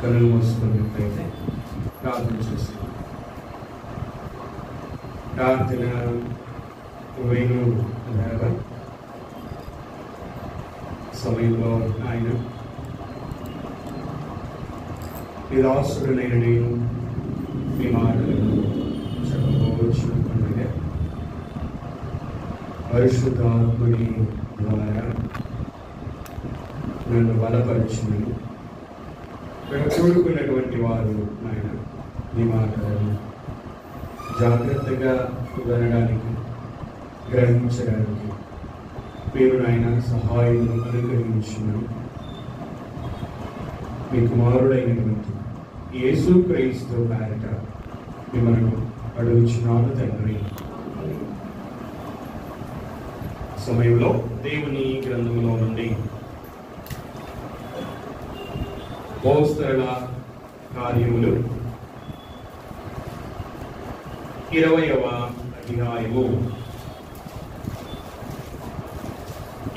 కళ్ళు మూసుకున్నట్లయితే ప్రార్థన చేస్తాం. ప్రార్థన వేణు సమయంలో ఆయన నిరాశుడైన నేను మీ మాటలను చదవబోచుకుంటుండగా పరిశుద్ధాత్ముని ద్వారా నన్ను బలపరచును. ఇక్కడ కూడుకున్నటువంటి వారు ఆయన మీ మాటలను జాగ్రత్తగా వినడానికి, గ్రహించడానికి మీరు ఆయన సహాయం అనుగ్రహించును. మీ కుమారుడైనటువంటి యేసుక్రీస్తు పేరిట మిమ్మల్ని అడుగుచున్నాను తండ్రి. సమయంలో దేవుని గ్రంథంలో నుండి అపోస్తలుల కార్యములు 20వ అధ్యాయము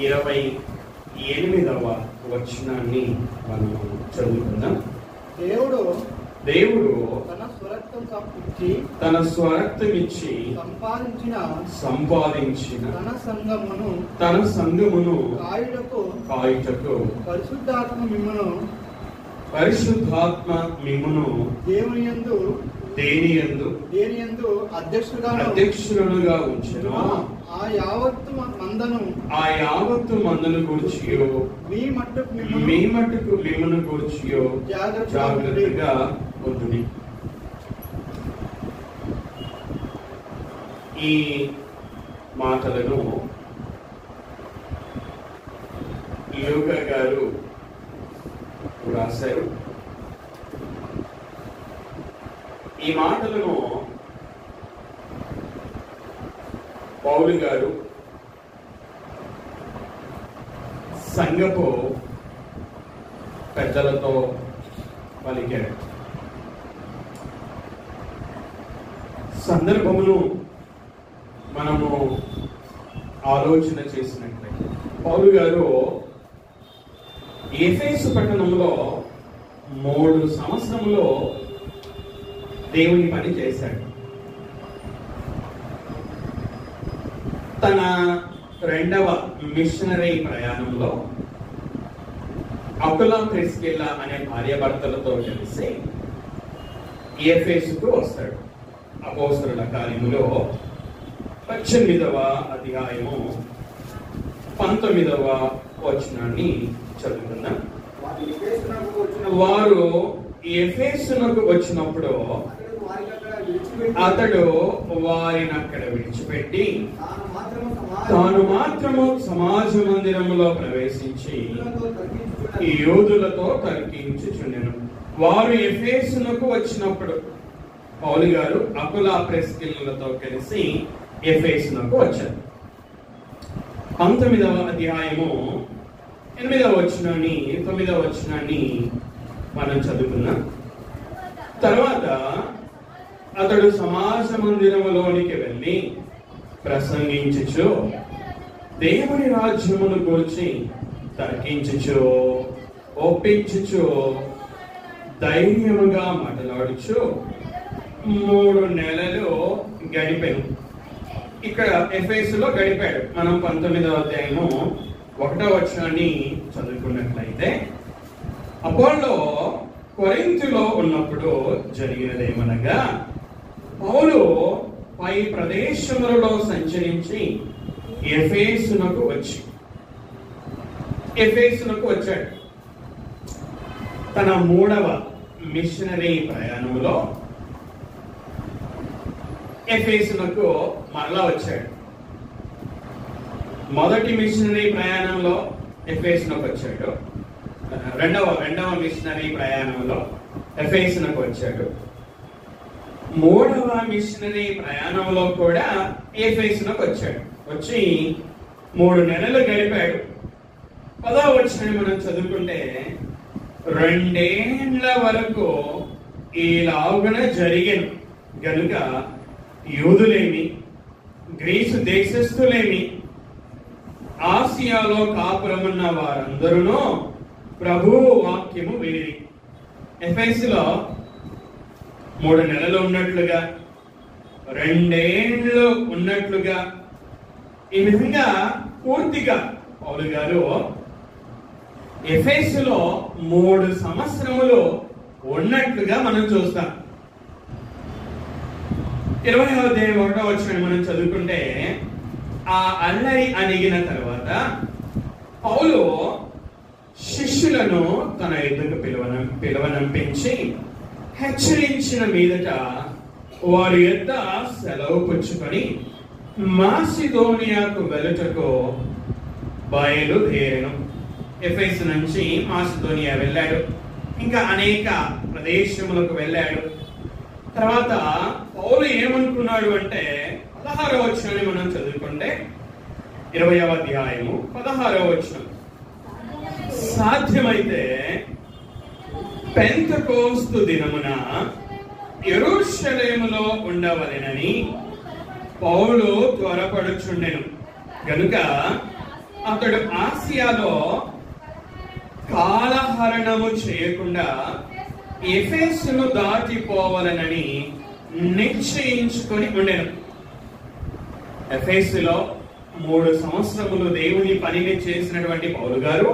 28వ వచనాన్ని మనము చదువుకుందాం. దేవుడు తన స్వరక్తం ఇచ్చి సంపాదించిన తన సంఘమును కాయుటకు పరిశుద్ధాత్మ మిమ్మును దేనియందు అధ్యక్షులుగా ఉంచెను. ఆ యావత్తు మందను గూర్చియో మీ మట్టుకు మిమ్మును గూర్చియో జాగ్రత్తగా ఉండుడి. ఈ మాటలను యోగా గారు రాశారు. ఈ మాటలను పౌలు గారు సంఘపు పెద్దలతో పలికారు. సందర్భమును మనము ఆలోచన చేసినట్లయితే పౌలు గారు ఎఫెసు పట్టణంలో 3 సంవత్సరంలో దేవుని పని చేశాడు. తన 2వ మిషనరీ ప్రయాణంలో అకులా ప్రిస్కిల్లా అనే భార్యాభర్తలతో కలిసి ఎఫెసుకు వస్తాడు. అపోస్తలుల కార్యములో 18వ అధ్యాయము 19వ వచనాన్ని చదువుకుందాం. వారు ఎఫెసునకు వచ్చినప్పుడు అతడు వారిని అక్కడ విడిచిపెట్టి తాను మాత్రము సమాజ మందిరములో ప్రవేశించి యూదులతో తర్కించుచుండెను. వారు ఎఫెసునకు వచ్చినప్పుడు పౌలు గారు అకులా ప్రిస్కిల్లతో కలిసి ఎఫెసునకు వచ్చారు. 19వ అధ్యాయము 8వ వచనాన్ని 9వ వచనాన్ని మనం చదువుకున్నాం. తర్వాత అతడు సమాజ మందిరములోనికి వెళ్ళి ప్రసంగించుచు దేవుని రాజ్యమును గురించి తర్కించుచు ఒప్పించుచు ధైర్యముగా మాట్లాడుచు 3 నెలలు గడిపాను. ఇక్కడ ఎఫెసులో గడిపాడు. మనం 19వ అధ్యాయము 1వ వచనాన్ని చదువుకున్నట్లయితే అపోల్లో కొరింథులో ఉన్నప్పుడు జరిగినదేమనగా పౌలు పై ప్రదేశములలో సంచరించి ఎఫెసునకు వచ్చాడు. తన 3వ మిషనరీ ప్రయాణంలో ఎఫెసునకు మరలా వచ్చాడు. మొదటి మిషనరీ ప్రయాణంలో ఎఫెసునకు వచ్చాడు. రెండవ మిషనరీ ప్రయాణంలో ఎఫెసునకు వచ్చాడు. 3వ మిషనరీ ప్రయాణంలో కూడా ఎఫెసునకు వచ్చాడు. వచ్చి 3 నెలలు గడిపాడు. 10వ వచనాన్ని మనం చదువుకుంటే 2 ఏళ్ల వరకు ఈలాగున జరిగెను గనుక యూదులేమి గ్రీసు దేశస్థులేమి ఆసియాలో కాపురమున్న వారందరూ ప్రభువు వాక్యము వినిరి. ఎఫెసులో 3 నెలలు ఉన్నట్లుగా, 2 ఏళ్ళు ఉన్నట్లుగా, ఈ విధంగా పూర్తిగా పౌలు గారు ఎఫెసులో 3 సంవత్సరములు ఉన్నట్లుగా మనం చూస్తాం. 20వ అధ్యాయం 1వ వచనం మనం చదువుకుంటే, ఆ అల్లరి అణిగిన తర్వాత పౌలు శిష్యులను తన ఎదుగు పిలువనంపించి హెచ్చరించిన మీదట వారి యొద్ద సెలవు పుచ్చుకొని మాసిదోనియాకు వెలుటకు బయలుదేరెను. ఎఫెసు నుంచి మాసిదోనియా వెళ్ళాడు, ఇంకా అనేక ప్రదేశములకు వెళ్ళాడు. తర్వాత పౌలు ఏమనుకున్నాడు అంటే 16వ వచనాన్ని మనం చదువుకుంటే 20వ అధ్యాయము 16వ వచనం, సాధ్యమైతే పెంతెకోస్తు దినమున యెరూషలేములో ఉండవలెనని పౌలు త్వరపడుచుండెను గనుక అతడు ఆసియాలో కాలహరణము చేయకుండా ఎఫెసును దాటిపోవాలనని నిశ్చయించుకొని ఉండెను. ఎఫెసులో 3 సంవత్సరములు దేవుని పనిని చేసినటువంటి పౌలు గారు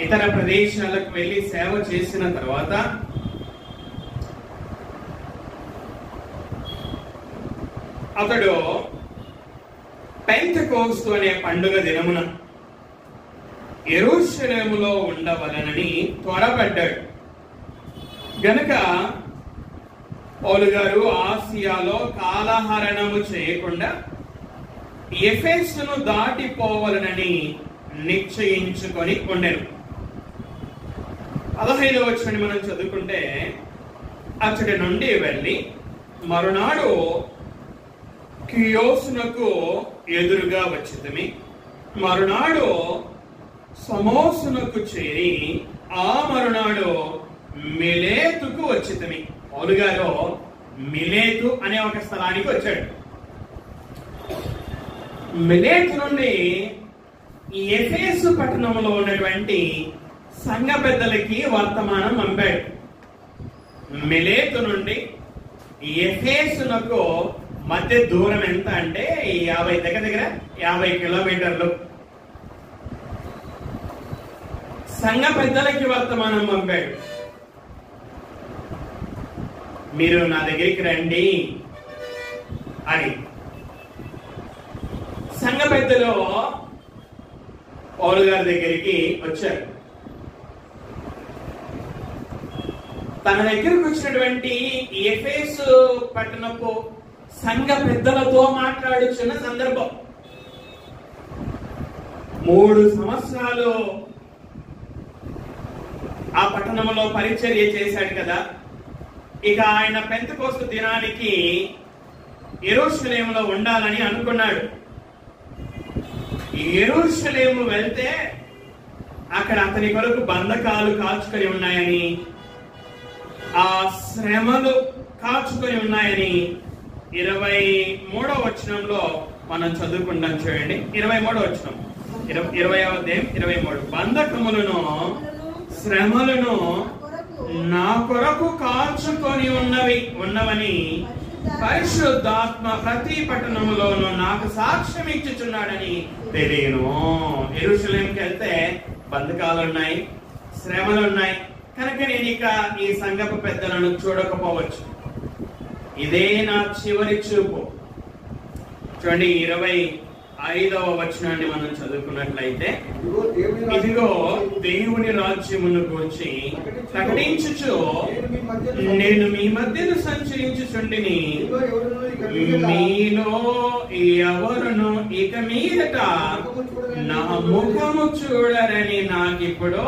ఇతర ప్రదేశాలకు వెళ్లి సేవ చేసిన తర్వాత అతడు పెంతెకోస్తు అనే పండుగ దినమున యెరూషలేములో ఉండవలనని త్వరపడ్డాడు గనుక పౌలు గారు ఆసియాలో కాలహరణము చేయకుండా ఎఫెసును దాటిపోవాలనని నిశ్చయించుకొని ఉండెను. 15వ వచనాన్ని మనం చదువుకుంటే, అతడి నుండి వెళ్ళి మరునాడు కియోసునకు ఎదురుగా వచ్చితిమి. మరునాడు సమోసునకు చేరి ఆ మరునాడు మిలేతుకు వచ్చితిమి. పౌలు గారు మిలేతు అనే ఒక స్థలానికి వచ్చాడు. మిలేతు నుండి ఎఫెసు పట్టణంలో ఉన్నటువంటి సంఘ పెద్దలకి వర్తమానం పంపాడు. మిలేతు నుండి ఎఫెసునకు మధ్య దూరం ఎంత అంటే 50 కిలోమీటర్లు. సంఘ పెద్దలకి వర్తమానం పంపాడు, మీరు నా దగ్గరికి రండి అని. సంఘ పెద్దలు పౌలు గారి దగ్గరికి వచ్చారు. తన దగ్గరకు వచ్చినటువంటి ఎఫెసు పట్టణపు సంఘ పెద్దలతో మాట్లాడుచున్న సందర్భం. 3 సంవత్సరాలు ఆ పట్టణంలో పరిచర్య చేశాడు కదా. ఇక ఆయన పెంతెకోస్తు దినానికి యెరూషలేములో ఉండాలని అనుకున్నాడు. యెరూషలేము వెళ్తే అక్కడ అతని కొరకు బంధకాలు కాచుకొని ఉన్నాయని, ఆ శ్రమలు కాచుకొని ఉన్నాయని 23వ వచనంలో మనం చదువుకుంటాం. చూడండి 23వ వచనం, 20వ అధ్యాయం 23. బంధకములను శ్రమలను నా కొరకు కాచుకొని ఉన్నవని పరిశుద్ధాత్మ ప్రతి పట్టణములోనూ నాకు సాక్ష్యం ఇచ్చుచున్నాడని తెలియను. యెరూషలేముకి వెళ్తే బంధకాలు ఉన్నాయి, శ్రమలు ఉన్నాయి కనుక నేను ఇక ఈ సంఘపు పెద్దలను చూడకపోవచ్చు. ఇదే నా చివరి చూపు. చూడండి 25వ వచనాన్ని మనం చదువుకున్నట్లయితే, ఇదిగో దేవుని రాజ్యమును గురించి ప్రకటించుచు నేను మీ మధ్యను సంచరించుచుండిని, మీలో ఎవరును ఇక మీదట నా ముఖము చూడరని నాకిప్పుడు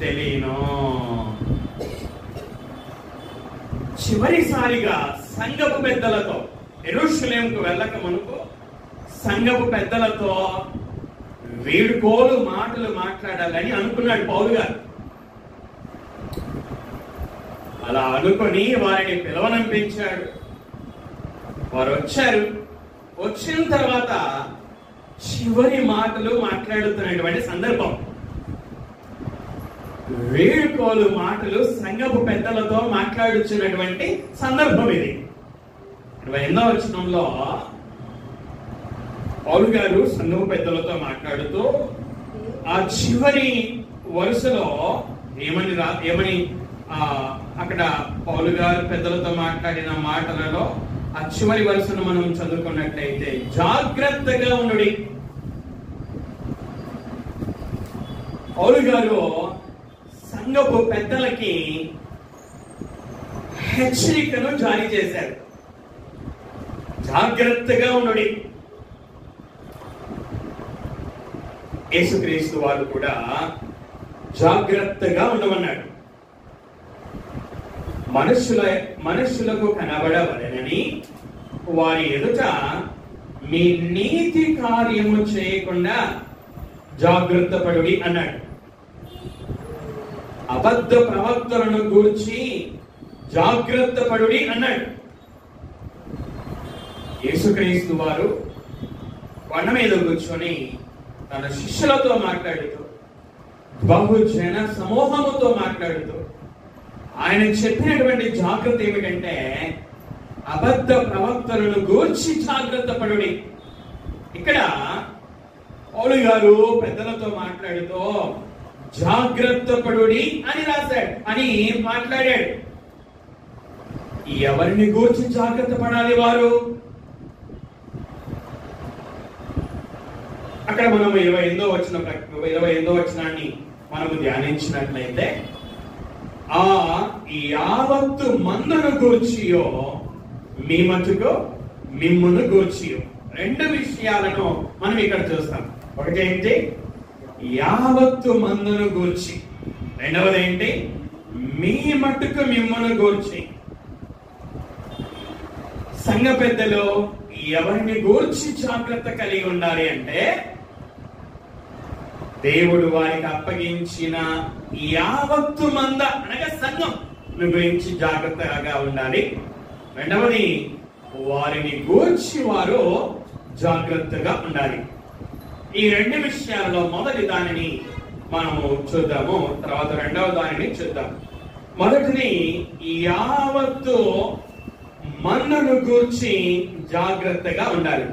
తెలియను. చివరిసారిగా సంఘపు పెద్దలతో యెరూషలేముకు వెళ్ళక మునుపు సంఘపు పెద్దలతో వేడుకోలు మాటలు మాట్లాడాలని అనుకున్నాడు పౌలు గారు. అలా అనుకొని వారిని పిలవనంపించాడు. వారు వచ్చారు. వచ్చిన తర్వాత చివరి మాటలు మాట్లాడుతున్నటువంటి సందర్భం. వేడుకోలు మాటలు సంఘపు పెద్దలతో మాట్లాడుతున్నటువంటి సందర్భం ఇది. 28వ వచనంలో పౌలు గారు సంఘపు పెద్దలతో మాట్లాడుతూ ఆ చివరి వరుసలో ఏమని అక్కడ పౌలు గారు పెద్దలతో మాట్లాడిన మాటలలో ఆ చివరి వరుసను మనం చదువుకున్నట్లయితే జాగ్రత్తగా ఉండుడి. పౌలు గారు సంఘపు పెద్దలకి హెచ్చరికను జారీ చేశారు. జాగ్రత్తగా ఉండుడి. యేసుక్రీస్తు వారు కూడా జాగ్రత్తగా ఉండమన్నాడు. మనుషులకు కనబడవలెనని వారి ఎదుట మీ నీతి కార్యము చేయకుండా జాగ్రత్త పడుడి అన్నాడు. అబద్ధ ప్రవక్తలను గూర్చి జాగ్రత్త పడుడి అన్నాడు. యేసుక్రీస్తు వారు కొండ మీద కూర్చొని తన శిష్యులతో మాట్లాడుతూ, బహుజన సమూహముతో మాట్లాడుతూ ఆయన చెప్పినటువంటి జాగ్రత్త ఏమిటంటే అబద్ధ ప్రవక్తలను గూర్చి జాగ్రత్త పడుడి. ఇక్కడ పౌలు గారు పెద్దలతో మాట్లాడుతూ జాగ్రత్త పడుడి అని రాశాడు, అని మాట్లాడాడు. ఎవరిని గూర్చి జాగ్రత్త పడాలి వారు? అక్కడ మనం 28వ వచనాన్ని మనము ధ్యానించినట్లయితే ఆ యావత్తు మందును గూర్చియో మీ మటుకు మిమ్మును గూర్చియో. 2 విషయాలను మనం ఇక్కడ చూస్తాం. ఒకటి ఏంటి? యావత్తు మందును గూర్చి. రెండవది ఏంటి? మీ మటుకు మిమ్మును గూర్చి. సంఘ పెద్దలు ఎవరిని గూర్చి జాగ్రత్త కలిగి ఉండాలి అంటే దేవుడు వారికి అప్పగించిన యావత్తు మంద అనగా సంఘం గురించి జాగ్రత్తగా ఉండాలి. రెండవది వారిని గూర్చి వారు జాగ్రత్తగా ఉండాలి. ఈ 2 విషయాలలో మొదటి దానిని మనము చూద్దాము, తర్వాత రెండవ దానిని చూద్దాం. మొదటిది యావత్తు మందను గూర్చి జాగ్రత్తగా ఉండాలి.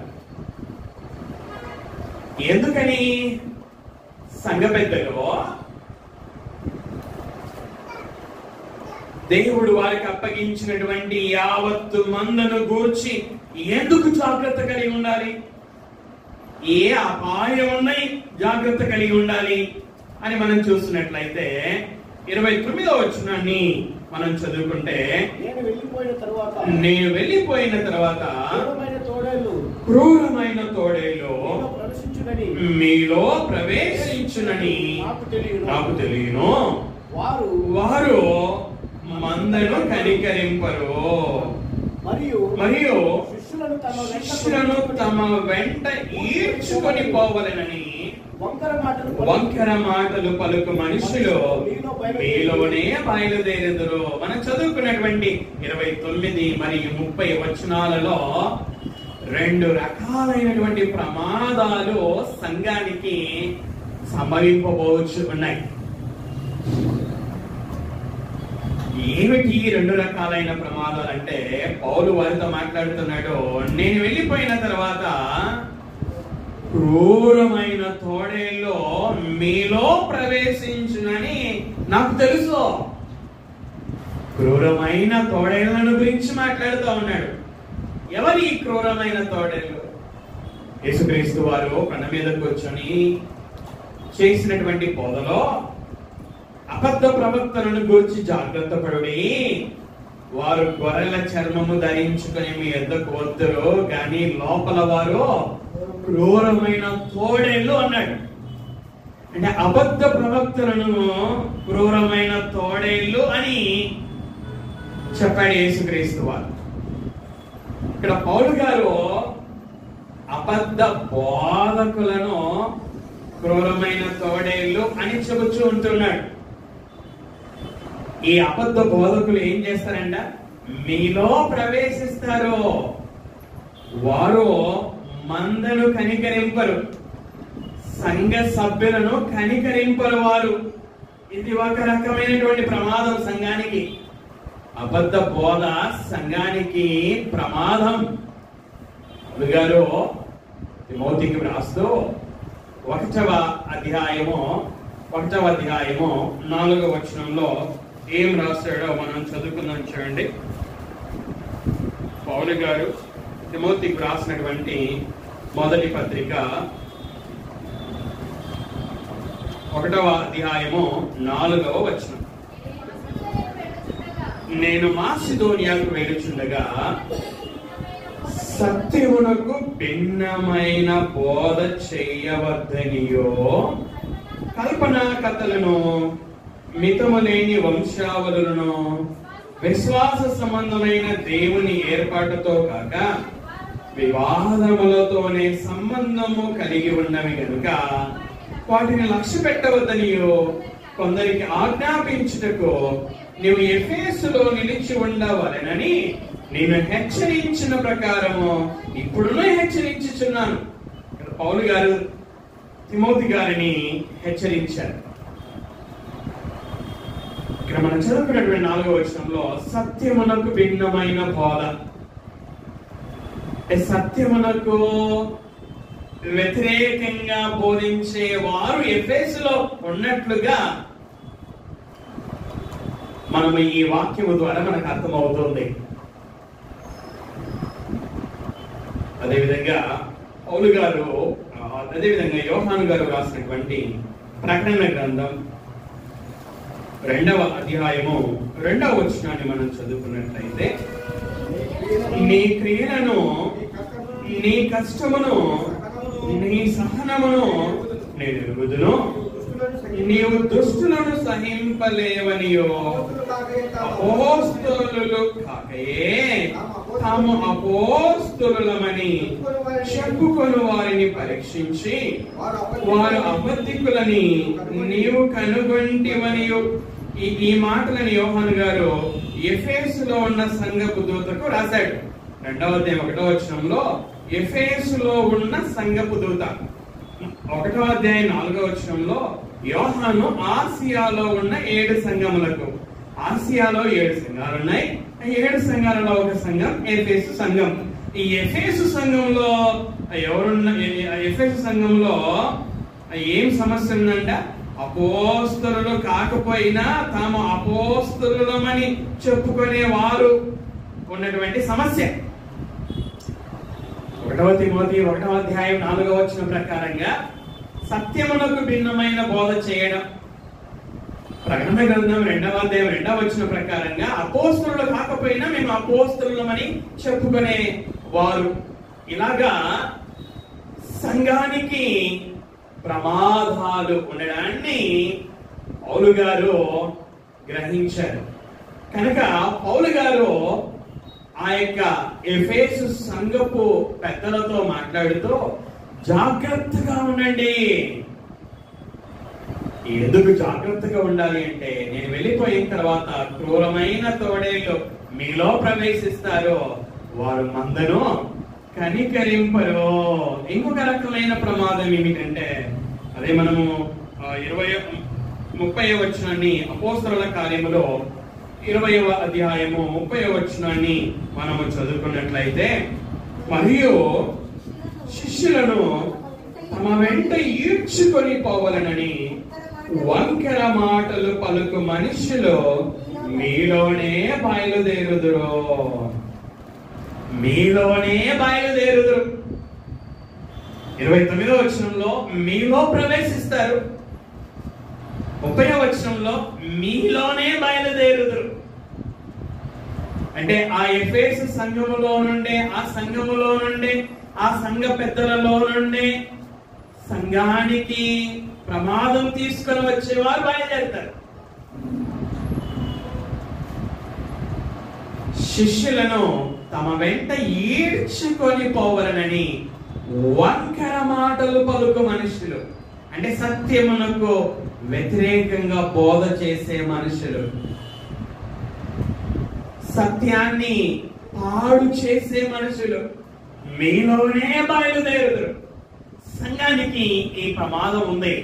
ఎందుకని? సంఘ పెద్దలు దేవుడు వారికి అప్పగించినటువంటి యావత్తు మందను గూర్చి ఎందుకు జాగ్రత్త కలిగి ఉండాలి? ఏ అపాయం ఉన్నాయి జాగ్రత్త కలిగి ఉండాలి అని మనం చూస్తున్నట్లయితే 29వ వచనాన్ని మనం చదువుకుంటే, నేను వెళ్ళిపోయిన తర్వాత క్రూరమైన తోడేలు మీలో ప్రవేశించునని నాకు తెలియను. వారు మందను కనికరింపరు మరియు శిష్యులను తమ వెంట ఈడ్చుకొని పోవలెనని వంకర మాటలు పలుకు మనుషులు మీలోనే బయలుదేరెదరు. మనం చదువుకున్నటువంటి 29 మరియు 30 వచనాలలో 2 రకాలైనటువంటి ప్రమాదాలు సంఘానికి సంభవింపబోవచ్చు ఉన్నాయి. ఏమిటి 2 రకాలైన ప్రమాదాలు అంటే, పౌలు వారితో మాట్లాడుతున్నాడు, నేను వెళ్ళిపోయిన తర్వాత క్రూరమైన తోడేల్లో మీలో ప్రవేశించునని నాకు తెలుసు. క్రూరమైన తోడేళ్లను గురించి మాట్లాడుతూ ఉన్నాడు. ఎవరి క్రూరమైన తోడేళ్ళు? యేసుక్రీస్తు వారు కొండ మీద కూర్చొని చేసినటువంటి బోధలో అబద్ధ ప్రవక్తలను గూర్చి జాగ్రత్త పడుడి, వారు గొర్రెల చర్మము ధరించుకొని మీ యొద్దకు వద్దురు కానీ లోపల వారు క్రూరమైన తోడేళ్ళు అన్నాడు. అంటే అబద్ధ ప్రవక్తలను క్రూరమైన తోడేళ్ళు అని చెప్పాడు యేసుక్రీస్తు వారు. ఇక్కడ పౌలు గారు అబద్ధ బోధకులను క్రూరమైన తోడేళ్ళు అని చెబుతూ ఉంటున్నాడు. ఈ అబద్ధ బోధకులు ఏం చేస్తారంట? మీలో ప్రవేశిస్తారు. వారు మందను కనికరింపరు, సంఘ సభ్యులను కనికరింపరు వారు. ఇది ఒక రకమైనటువంటి ప్రమాదం సంఘానికి. అబద్ధ బోధ సంఘానికి ప్రమాదం. గారు తిమోతికి రాస్తూ 1వ అధ్యాయము 4వ వచనంలో ఏం రాస్తాడో మనం చదువుకుందాం. చూడండి, పౌలు గారు తిమోతికి రాసినటువంటి మొదటి పత్రిక 1వ అధ్యాయము 4వ వచనం. నేను మాసిదోనియాకు వెళ్ళుచుండగా సత్యమునకు భిన్నమైన బోధ చేయవద్దనియో, కల్పనా కథలను, మితము లేని వంశావళులను, విశ్వాస సంబంధమైన దేవుని ఏర్పాటుతో కాక వివాదములతోనే సంబంధము కలిగి ఉన్నవి గనుక వాటిని లక్ష్య పెట్టవద్దనియో కొందరికి ఆజ్ఞాపించుటకు నీవు ఎఫెసులో నిలిచి ఉండవలెనని నేను హెచ్చరించిన ప్రకారము ఇప్పుడునే హెచ్చరించుచున్నాను. పౌలు గారు తిమోతి గారిని హెచ్చరించారు. ఇక్కడ మనం చదువుకున్నటువంటి 4వ వచనంలో సత్యమునకు భిన్నమైన బోధ, సత్యమునకు వ్యతిరేకంగా బోధించే వారు ఎఫెసులో ఉన్నట్లుగా మనము ఈ వాక్యము ద్వారా మనకు అర్థమవుతుంది. అదేవిధంగా పౌలు గారు, అదేవిధంగా యోహాను గారు రాసినటువంటి ప్రకటన గ్రంథం 2వ అధ్యాయము 2వ వచనాన్ని మనం చదువుకున్నట్లయితే, నీ క్రియలను, నీ కష్టమును, నీ సహనమును నేను ఎరుగుదును, నీవు దుష్టులను సహింపలేవనియో అపోస్తలులు కాకయే తాము అపోస్తలులమని చెప్పుకొని వారిని పరీక్షించి వారు అబద్ధికులని నీవు కనుగొంటివనియో. ఈ మాటలను యోహాను గారు ఎఫెసులో ఉన్న సంఘపు దూతకు రాశాడు. 2వ అధ్యాయం 1వ వచనంలో ఎఫెసులో ఉన్న సంఘపు దూత, 1వ అధ్యాయం 4వ వచనంలో యోహాను ఆసియాలో ఉన్న 7 సంఘములకు. ఆసియాలో 7 సంఘాలు ఉన్నాయి. 7 సంఘాలలో ఒక సంఘం ఎఫెసు సంఘం. ఈ ఎఫెసు సంఘంలో ఎఫెసు సంఘంలో ఏం సమస్య ఉందంట? అపోస్తలులు కాకపోయినా తాము అపోస్తలులమని చెప్పుకునే వారు ఉన్నటువంటి సమస్య. 1వ తిమోతి 1వ అధ్యాయం 4వ వచనం ప్రకారంగా సత్యమునకు భిన్నమైన బోధ చేయడం. ప్రకటన గ్రంథం 2వ అధ్యాయం 2వ వచనం ప్రకారంగా అపోస్తలులు కాకపోయినా మేము అపోస్తలులమని చెప్పుకునే వారు. ఇలాగా సంఘానికి ప్రమాదాలు ఉండడాన్ని పౌలు గారు గ్రహించారు. కనుక పౌలు గారు ఆ యొక్క ఎఫెసు సంఘపు పెద్దలతో మాట్లాడుతూ జాగ్రత్తగా ఉండండి. ఎందుకు జాగ్రత్తగా ఉండాలి అంటే, నేను వెళ్ళిపోయిన తర్వాత క్రూరమైన తోడేళ్ళు మీలో ప్రవేశిస్తారు, వారు మందను కనికరింపరు. ఇంకొక రకమైన ప్రమాదం ఏమిటంటే, అదే మనము 30వ వచనాన్ని అపోస్తలుల కార్యములో 20వ అధ్యాయము 30వ వచనాన్ని మనము చదువుకున్నట్లయితే, మరియు శిష్యులను తమ వెంట ఈడ్చుకొని పోవాలనని వంకర మాటలు పలుకు మనుషులు మీలోనే బయలుదేరుదురు. మీలోనే బయలుదేరుదురు. 29వ వచనంలో మీలో ప్రవేశిస్తారు. 30వ వచనంలో మీలోనే బయలుదేరుదురు. అంటే ఆ ఎఫెసు సంఘములో నుండే, ఆ సంఘములో నుండే, ఆ సంఘ పెద్దలలో నుండే సంఘానికి ప్రమాదం తీసుకొని వచ్చేవారు బయలుదేరుతారు. శిష్యులను తమ వెంట ఈడ్చుకొని పోవాలనని వంకర మాటలు పలుకు మనుషులు, అంటే సత్యమునకు వ్యతిరేకంగా బోధ చేసే మనుషులు, సత్యాన్ని పాడు చేసే మనుషులు మీలోనే బయలుదేరుదురు. సంఘానికి ఈ ప్రమాదం ఉంది.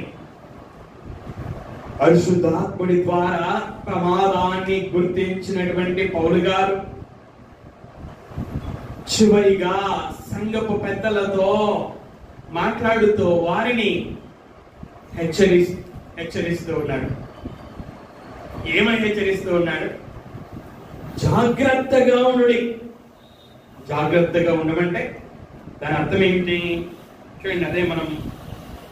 పరిశుద్ధాత్ముడి ద్వారా ప్రమాదాన్ని గుర్తించినటువంటి పౌలు గారు చివరిగా సంఘపు పెద్దలతో మాట్లాడుతూ వారిని హెచ్చరిస్తూ ఉన్నాడు. ఏమని హెచ్చరిస్తూ ఉన్నాడు? జాగ్రత్తగా ఉండుడి. జాగ్రత్తగా ఉండమంటే దాని అర్థం ఏంటి చూడండి. అదే మనం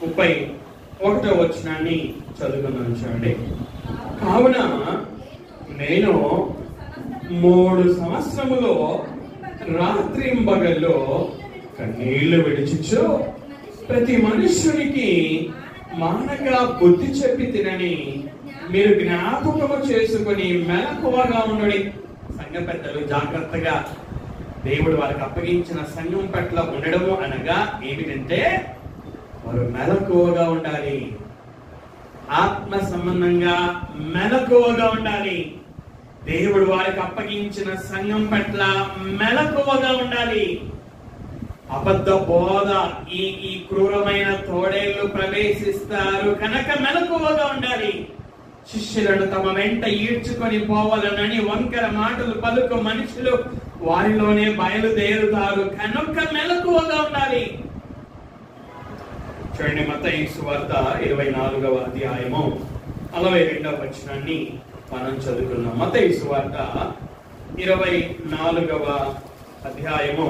31వ వచనాన్ని చదువుకున్నాను చూడండి. కావున నేను 3 సంవత్సరములో రాత్రింబగల్లో కన్నీళ్లు విడిచుచు ప్రతి మనుష్యునికి మానగా బుద్ధి చెప్పి తినని మీరు జ్ఞాపకము చేసుకుని మెలకువగా ఉండండి. సంఘ పెద్దలు జాగ్రత్తగా దేవుడు వారికి అప్పగించిన సంఘం పట్ల ఉండడము అనగా ఏమిటంటే వారు మెలకువగా ఉండాలి. ఆత్మ సంబంధంగా మెలకువగా ఉండాలి. దేవుడు వారికి అప్పగించిన సంఘం పట్ల మెలకువగా ఉండాలి. అబద్ధ బోధ ఈ క్రూరమైన తోడేళ్లు ప్రవేశిస్తారు కనుక మెలకువగా ఉండాలి. శిష్యులను తమ వెంట ఈడ్చుకొని పోవాలనని వంకర మాటలు పలుకు మనుషులు వారిలోనే బయలుదేరుతారు కనుక మెలకువగా ఉండాలి. చూడండి, మత్తయి సువార్త 24వ అధ్యాయము 42వ వచనాన్ని మనం చదువుకున్నాం. మత్తయి సువార్త 24వ అధ్యాయము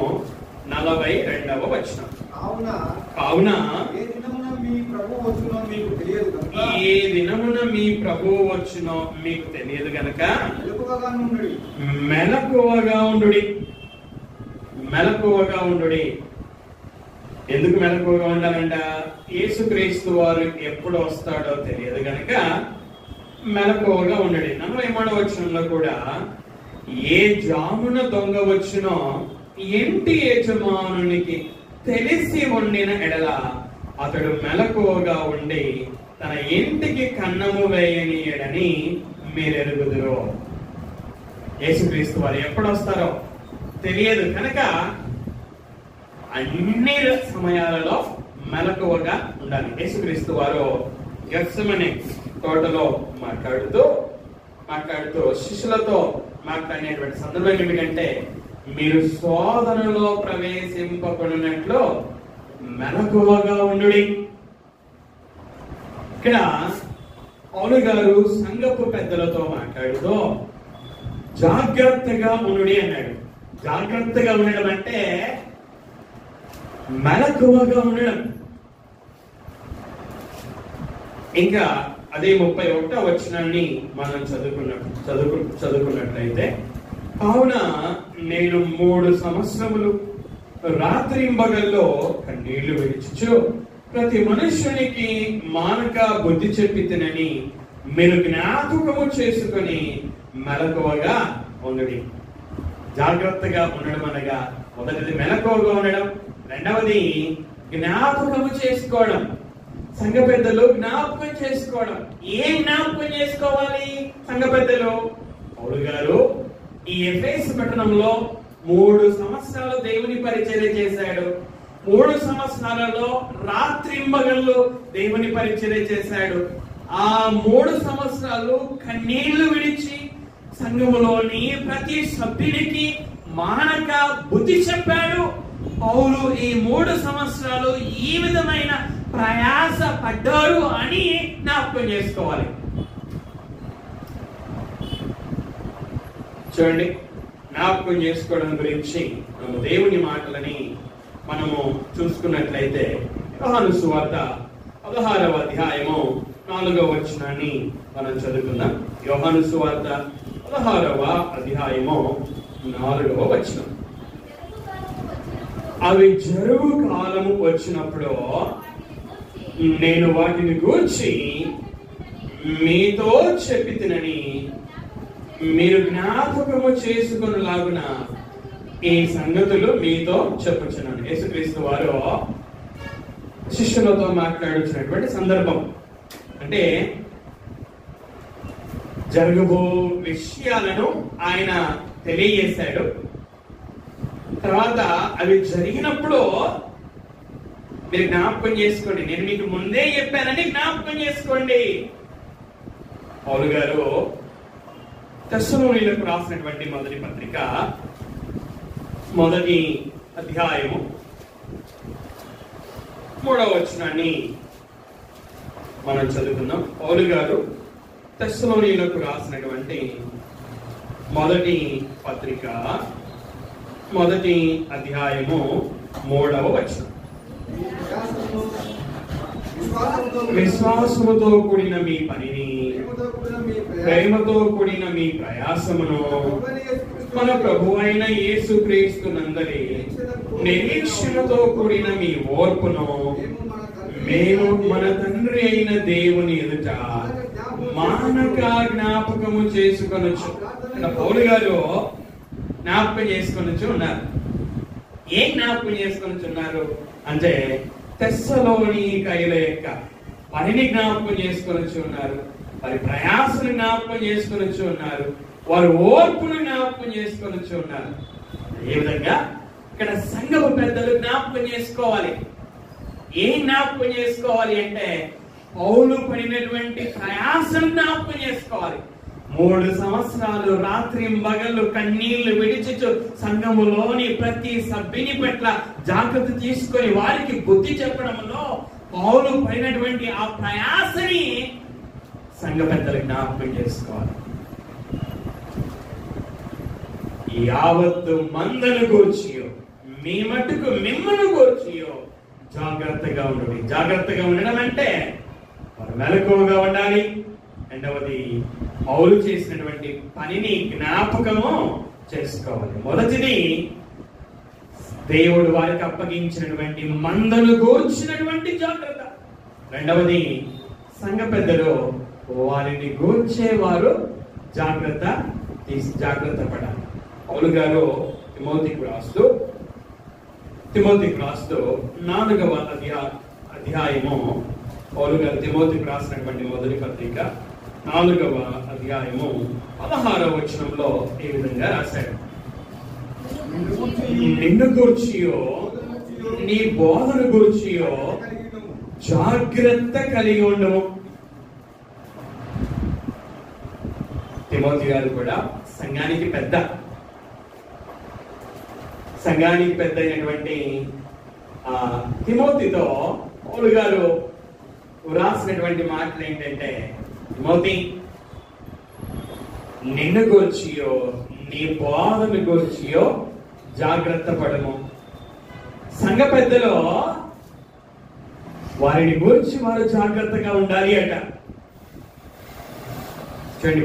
42వ వచనం. కావున ఏ దినమున మీ ప్రభువు వచ్చునో మీకు తెలియదు గనక మెలకువగా ఉండుడి. మెలకువగా ఉండుడి. ఎందుకు మెలకువగా ఉండాలంట? యేసుక్రీస్తు వారు ఎప్పుడు వస్తాడో తెలియదు గనక మెలకువగా ఉండుడి. 43వ వచనంలో కూడా ఏ జామున దొంగ వచ్చునో ఇంటి యజమానునికి తెలిసి ఉండిన ఎడల అతడు మెలకువగా ఉండి తన ఇంటికి కన్నము వేయనీయడని మీరెరుగుదురు. యేసుక్రీస్తు వారు ఎప్పుడు వస్తారో తెలియదు కనుక అన్ని సమయాలలో మెలకువగా ఉండాలి. యేసుక్రీస్తు వారు గెత్సెమనే తోటలో మాట్లాడుతూ శిష్యులతో మాట్లాడినటువంటి సందర్భం ఏమిటంటే మీరు శోధనలో ప్రవేశింపబడినట్లు మెలకువగా ఉండుడి. ఇక్కడ పౌలు గారు సంఘపు పెద్దలతో మాట్లాడుతూ జాగ్రత్తగా ఉండుడి అన్నాడు. జాగ్రత్తగా ఉండడం అంటే మెలకువగా ఉండడం. ఇంకా అదే 31వ వచనాన్ని మనం చదువుకున్నట్లయితే కావున నేను 3 సంవత్సరములు రాత్రింబగల్లో కన్నీళ్లు విడిచుచు ప్రతి మనుష్యునికి మానక బుద్ధి చెప్పి తినని మీరు జ్ఞాపకము చేసుకుని మెలకువగా ఉండుడి. జాగ్రత్తగా ఉండడం అనగా మొదటిది మెలకువగా ఉండడం, రెండవది జ్ఞాపకము చేసుకోవడం. సంఘ పెద్దలు జ్ఞాపకం చేసుకోవడం. ఏం జ్ఞాపకం చేసుకోవాలి సంఘ పెద్దలు? పౌలు గారు ఈ ఎఫెసు పట్టణంలో 3 సంవత్సరాలు దేవుని పరిచర్య చేశాడు. 3 సంవత్సరాలలో రాత్రింబగళ్ళు దేవుని పరిచర్య చేశాడు. ఆ 3 సంవత్సరాలు కన్నీళ్లు విడిచి సంఘములోని ప్రతి సభ్యునికి మానక బుద్ధి చెప్పాడు. పౌలు ఈ 3 సంవత్సరాలు ఈ విధమైన ప్రయాస పడ్డారు అని జ్ఞాపకం చేసుకోవాలి. చూడండి, జ్ఞాపకం చేసుకోవడం గురించి మనము దేవుని మాటలని మనము చూసుకున్నట్లయితే యోహాను సువార్త 16వ అధ్యాయము 4వ వచనాన్ని మనం చదువుకుందాం. యోహాను సువార్త 16వ అధ్యాయము 4వ వచనం. అవి జరుగు కాలము వచ్చినప్పుడు నేను వాటిని గూర్చి మీతో చెప్పి తినని మీరు జ్ఞాపకము చేసుకునేలాగున ఈ సంగతులు మీతో చెప్పుచున్నాను. యేసుక్రీస్తు వారు శిష్యులతో మాట్లాడుతున్నటువంటి సందర్భం అంటే జరగబో విషయాలను ఆయన తెలియజేశాడు. తర్వాత అవి జరిగినప్పుడు మీరు జ్ఞాపకం చేసుకోండి. నేను మీకు ముందే చెప్పానని జ్ఞాపకం చేసుకోండి. పౌలు గారు తెస్సలోనీయులకు రాసినటువంటి మొదటి పత్రిక మొదటి అధ్యాయము 3వ వచనాన్ని మనం చదువుకుందాం. పౌలు గారు తెస్సలోనీయులకు రాసినటువంటి మొదటి పత్రిక మొదటి అధ్యాయము 3వ వచనం. విశ్వాసముతో కూడిన మీ పనిని, ప్రేమతో కూడిన మీ ప్రయాసమును మన ప్రభువైన యేసుక్రీస్తునందలి నిరీక్షణతో కూడిన మీ ఓర్పును మేము మన తండ్రి అయిన దేవుని ఎదుట మానక జ్ఞాపకము చేసుకొనొచ్చు. పౌలు గారు జ్ఞాపకం చేసుకొనొచ్చు ఉన్నారు. ఏం జ్ఞాపకం చేసుకొనొచ్చున్నారు అంటే తెస్సలోనికయుల యొక్క పనిని జ్ఞాపకం చేసుకొనొచ్చు ఉన్నారు. వారి ప్రయాసను జ్ఞాపకం చేసుకొనొచ్చు ఉన్నారు. వారి ఓర్పును జ్ఞాపకం చేసుకొనొచ్చు ఉన్నారు. ఏ విధంగా ఇక్కడ సంఘపు పెద్దలు జ్ఞాపకం చేసుకోవాలి. ఏం జ్ఞాపకం చేసుకోవాలి అంటే పౌలు పడినటువంటి ప్రయాసను జ్ఞాపకం చేసుకోవాలి. 3 సంవత్సరాలు రాత్రి పగలు కన్నీళ్లు విడిచిచు సంఘములోని ప్రతి సభ్యుని పట్ల జాగ్రత్త తీసుకొని వారికి బుద్ధి చెప్పడంలో పౌలు పడినటువంటి ఆ ప్రయాసని సంఘ పెద్దలు జ్ఞాపకం చేసుకోవాలి. యావత్తు మందను గూర్చియో మీ మట్టుకు మిమ్మల్ని గూర్చియో జాగ్రత్తగా ఉండండి. జాగ్రత్తగా ఉండడం అంటే వారు మెలకువగా ఉండాలి. రెండవది పౌలు చేసినటువంటి పనిని జ్ఞాపకము చేసుకోవాలి. మొదటిది దేవుడు వారికి అప్పగించినటువంటి మందను గూర్చినటువంటి జాగ్రత్త. రెండవది సంఘ పెద్దలు వారిని గూర్చేవారు జాగ్రత్త పడాలి. పౌలు గారు తిమోతికి రాస్తూ 4వ అధ్యాయము పౌలు గారు తిమోతికి రాసినటువంటి మొదటి పత్రిక 4వ అధ్యాయము 16వ వచనంలో ఈ విధంగా రాశాడు. నిన్ను గూర్చియో నీ బోధన గూర్చియో జాగ్రత్త కలిగి ఉండము. తిమోతి గారు కూడా సంఘానికి పెద్ద అయినటువంటి తిమోతితో పౌలు గారు రాసినటువంటి మాటలు ఏంటంటే, తిమోతి నిన్ను గూర్చియో నీ బోధను గూర్చియో జాగ్రత్త పడము. సంఘ పెద్దలో వారిని గూర్చి వారు జాగ్రత్తగా ఉండాలి అట. చూడండి,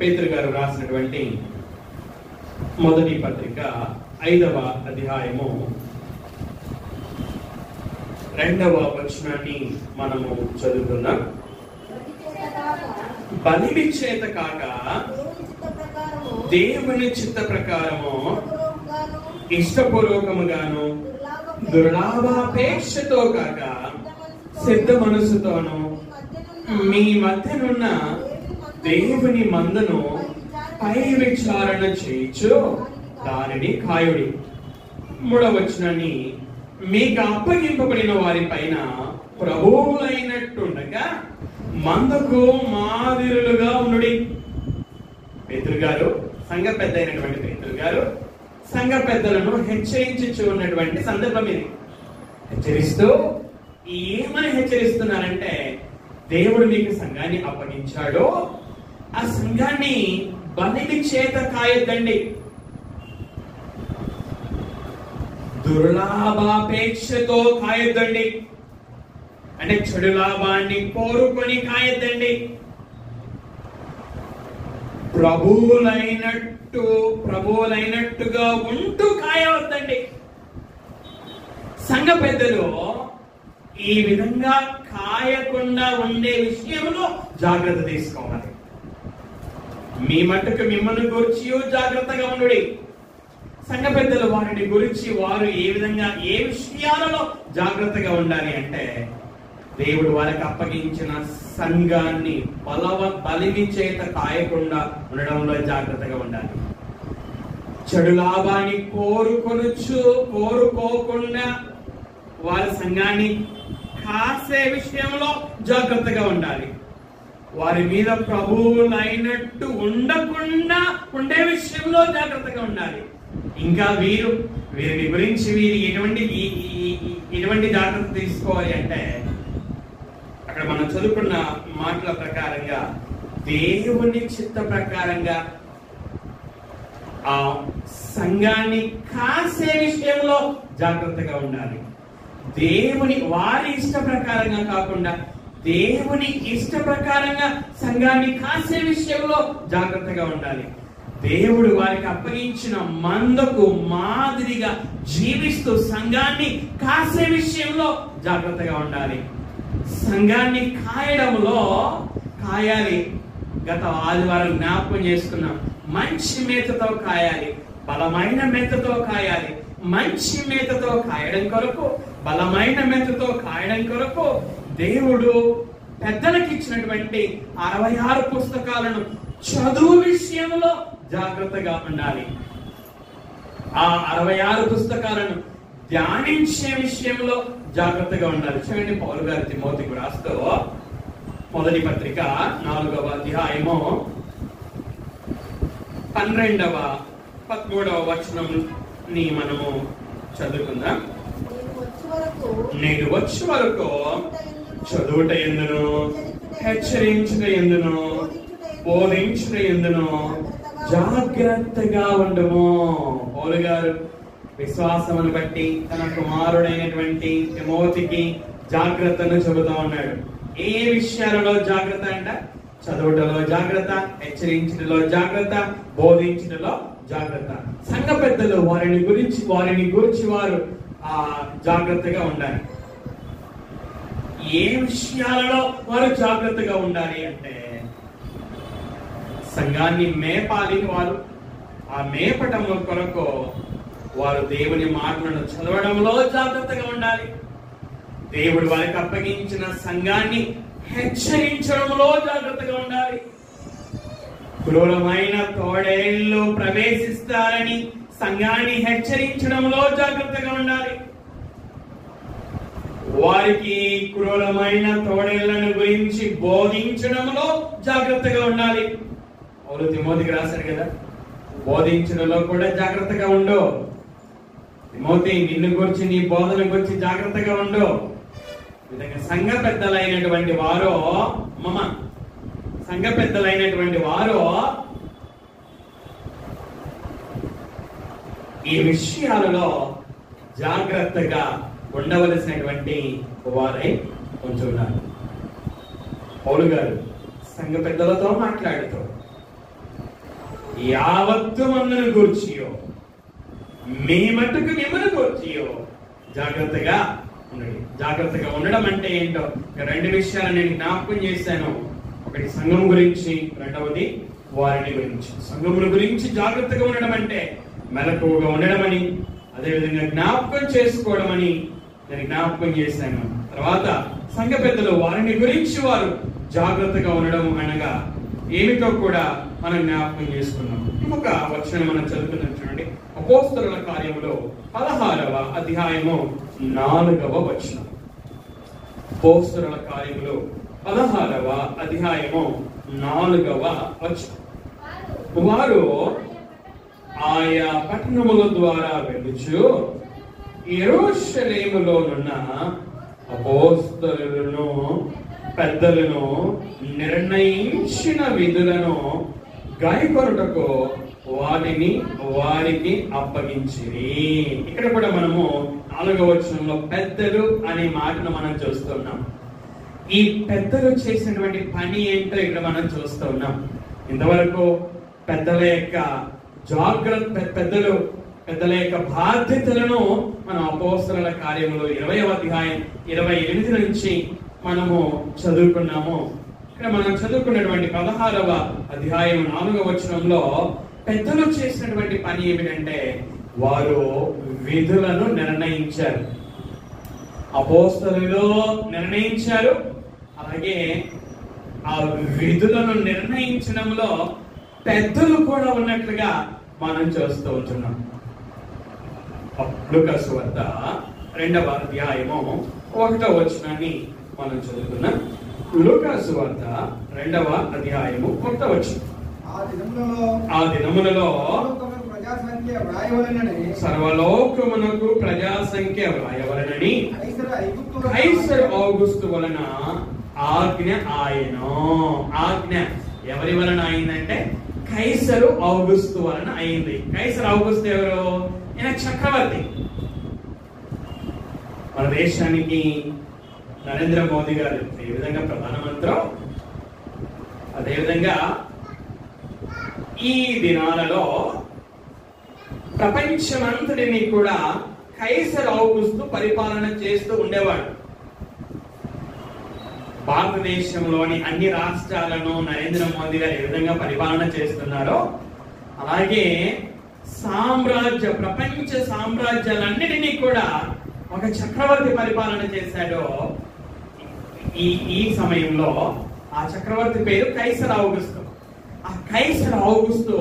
పేతురు గారు రాసినటువంటి మొదటి పత్రిక 5వ అధ్యాయము 2వ వచనాన్ని మనము చదువుకుందాం. బలిమి చేత కాక దేవుని చిత్త ప్రకారము ఇష్టపూర్వకముగాను దుర్లాభాపేక్షతో కాక సిద్ధ మనసుతోను మీ మధ్యనున్న దేవుని మందను పై విచారణ చేయించు దానిని కాయుడి. 3వ వచనాన్ని మీకు అప్పగింపబడిన వారి పైన ప్రభువులైనట్టుండగా మందకు మాదిరులుగా ఉండుడి. పేతురు గారు సంఘ పెద్ద అయినటువంటి పేతురు గారు సంఘ పెద్దలను హెచ్చరించి ఉన్నటువంటి సందర్భం ఇది. హెచ్చరిస్తూ ఏమని హెచ్చరిస్తున్నారంటే, దేవుడు మీకు సంఘాన్ని అప్పగించాడో ఆ సంఘాన్ని బలిమి చేత కాయొద్దండి, దుర్లాభాపేక్షతో కాయొద్దండి. అంటే చెడు లాభాన్ని కోరుకొని కాయొద్దండి. ప్రభువులైనట్టుగా ఉంటూ కాయవద్దండి. సంఘ పెద్దలు ఈ విధంగా కాయకుండా ఉండే విషయంలో జాగ్రత్త తీసుకోవాలి. మీ మట్టుకు మిమ్మల్ని గురించి జాగ్రత్తగా ఉండుడి. సంఘ పెద్దలు వారిని గురించి వారు ఏ విధంగా ఏ విషయాలలో జాగ్రత్తగా ఉండాలి అంటే, దేవుడు వారికి అప్పగించిన సంఘాన్ని బలిమి చేత కాయకుండా ఉండడంలో జాగ్రత్తగా ఉండాలి. చెడు లాభాన్ని కోరుకోకుండా వారి సంఘాన్ని కాసే విషయంలో జాగ్రత్తగా ఉండాలి. వారి మీద ప్రభువులైనట్టు ఉండకుండా ఉండే విషయంలో జాగ్రత్తగా ఉండాలి. ఇంకా వీరిని గురించి ఎటువంటి జాగ్రత్త తీసుకోవాలి అంటే, అక్కడ మనం చదువుకున్న మాటల ప్రకారంగా దేవుని చిత్త ప్రకారంగా ఆ సంఘాన్ని కాసే విషయంలో జాగ్రత్తగా ఉండాలి. వారి ఇష్ట ప్రకారంగా కాకుండా దేవుని ఇష్ట ప్రకారంగా సంఘాన్ని కాసే విషయంలో జాగ్రత్తగా ఉండాలి. దేవుడు వారికి అప్పగించిన మందకు మాదిరిగా జీవిస్తూ సంఘాన్ని కాసే విషయంలో జాగ్రత్తగా ఉండాలి. సంఘాన్ని కాయాలి. గత ఆదివారం జ్ఞాపకం చేసుకున్నాం. మంచి మేతతో కాయాలి, బలమైన మేతతో కాయాలి. మంచి మేతతో కాయడం కొరకు, బలమైన మేతతో కాయడం కొరకు దేవుడు పెద్దలకు ఇచ్చినటువంటి 66 పుస్తకాలను చదువు విషయంలో జాగ్రత్తగా ఉండాలి. ఆ 66 పుస్తకాలను ధ్యానించే విషయంలో జాగ్రత్తగా ఉండాలి. చూడండి, పౌలు గారు తిమోతికి రాస్తూ మొదటి పత్రిక 4వ అధ్యాయము 12వ 13వ వచనంని మనము చదువుకుందాం. నేడు వచ్చే వరకు చదువుట ఎందును, హెచ్చరించుట ఎందును, బోధించుట ఎందును జాగ్రత్తగా ఉండము. పౌలు గారు విశ్వాసమును బట్టి తన కుమారుడైనటువంటి తిమోతికి జాగ్రత్తను చెబుతా ఉన్నాడు. ఏ విషయాలలో జాగ్రత్త అంట? చదువుటలో జాగ్రత్త, హెచ్చరించటలో జాగ్రత్త, బోధించటలో జాగ్రత్త. సంఘ పెద్దలు వారిని గురించి వారు జాగ్రత్తగా ఉండాలి. ఏ విషయాలలో వారు జాగ్రత్తగా ఉండాలి అంటే, సంఘాన్ని మేపాలి. వారు ఆ మేపటం కొరకు వారు దేవుని మాటలను చదవడంలో జాగ్రత్తగా ఉండాలి. దేవుడు వారికి అప్పగించిన సంఘాన్ని హెచ్చరించడంలో జాగ్రత్తగా ఉండాలి. క్రూరమైన తోడేళ్లు ప్రవేశిస్తారని సంఘాన్ని హెచ్చరించడంలో జాగ్రత్తగా ఉండాలి. వారికి క్రూరమైన తోడేళ్లను గురించి బోధించడంలో జాగ్రత్తగా ఉండాలి. పౌలు తిమోతికి రాశారు కదా, బోధించడంలో కూడా జాగ్రత్తగా ఉండు. తిమోతి, నిన్ను గురించి, నీ బోధన గురించి జాగ్రత్తగా ఉండు. విధంగా సంఘ పెద్దలైనటువంటి వారు ఈ విషయాలలో జాగ్రత్తగా ఉండవలసినటువంటి వారై ఉంటున్నారు. పౌలు గారు సంఘ పెద్దలతో మాట్లాడుతూ యావత్తు మందును గూర్చియో మీ మట్టుకు మిమ్మల్ని గూర్చియో జాగ్రత్తగా ఉండండి. జాగ్రత్తగా ఉండడం అంటే ఏంటో 2 విషయాలు నేను జ్ఞాపకం చేశాను. ఒకటి సంఘం గురించి, రెండవది వారిని గురించి. సంఘముల గురించి జాగ్రత్తగా ఉండడం అంటే మెలకువగా ఉండడం అని, అదేవిధంగా జ్ఞాపకం చేసుకోవడం అని నేను జ్ఞాపకం చేశాను. తర్వాత సంఘ పెద్దలు వారిని గురించి వారు జాగ్రత్తగా ఉండడం అనగా ఏమిటో కూడా మనం జ్ఞాపకం చేసుకున్నాం. ఇంకొక వచనం మనం చదువుకున్నాం చూడండి. అపోస్తలుల కార్యములో 16వ అధ్యాయము 4వ వచనం. అపోస్తలుల కార్యములో 16వ అధ్యాయము 4వ వచనం. వారు ఆయా పట్టణముల ద్వారా వెళ్ళుచు యెరూషలేములోనున్న అపోస్తలులను పెద్దలను నిర్ణయించిన విధులను గాయకొనుటకు వారికి అప్పగించిరి. ఇక్కడ కూడా మనము 4వ వచనంలో పెద్దలు అనే మాటను మనం చూస్తున్నాం. ఈ పెద్దలు చేసినటువంటి పని ఏంటో ఇక్కడ మనం చూస్తూ ఉన్నాం. ఇంతవరకు పెద్దల యొక్క పెద్దల యొక్క బాధ్యతలను మనం అపోస్తలుల కార్యములు 20వ అధ్యాయం 28 నుంచి మనము చదువుకున్నాము. ఇక్కడ మనం చదువుకున్నటువంటి 16వ అధ్యాయం 4వ వచనంలో పెద్దలు చేసినటువంటి పని ఏమిటంటే వారు విధులను నిర్ణయించారు. అపోస్తలులు నిర్ణయించారు. అలాగే ఆ విధులను నిర్ణయించడంలో పెద్దలు కూడా ఉన్నట్లుగా మనం చూస్తూ ఉంటున్నాం. లూకా సువార్త 2వ అధ్యాయము 1వ వచనాన్ని మనం చదువుకున్నాం. లూకా సువార్త 2వ అధ్యాయము 1వ వచనం. ఆ దినములలో సర్వలోకమునకు ప్రజాసంఖ్య వ్రాయవలనని కైసరు ఔగుస్తు వలన ఆజ్ఞ ఆయను. ఆజ్ఞ ఎవరి వలన అయిందంటే కైసరు ఔగుస్తు వలన అయింది. కైసరు ఔగుస్తు ఎవరు? ఈయన చక్రవర్తి. మన దేశానికి నరేంద్ర మోదీ గారు ఏ విధంగా ప్రధానమంత్రి, అదేవిధంగా ఈ దినాలలో ప్రపంచమంతటిని కూడా కైసర్ ఔగుస్తు పరిపాలన చేస్తూ ఉండేవాడు. భారతదేశంలోని అన్ని రాష్ట్రాలను నరేంద్ర మోదీ గారు ఏ విధంగా పరిపాలన చేస్తున్నారో అలాగే ప్రపంచ సామ్రాజ్యాలన్నిటినీ కూడా ఒక చక్రవర్తి పరిపాలన చేశాడో ఈ సమయంలో ఆ చక్రవర్తి పేరు కైసర్ ఔగుస్తు. ఆ కైసర్ ఔగుస్తు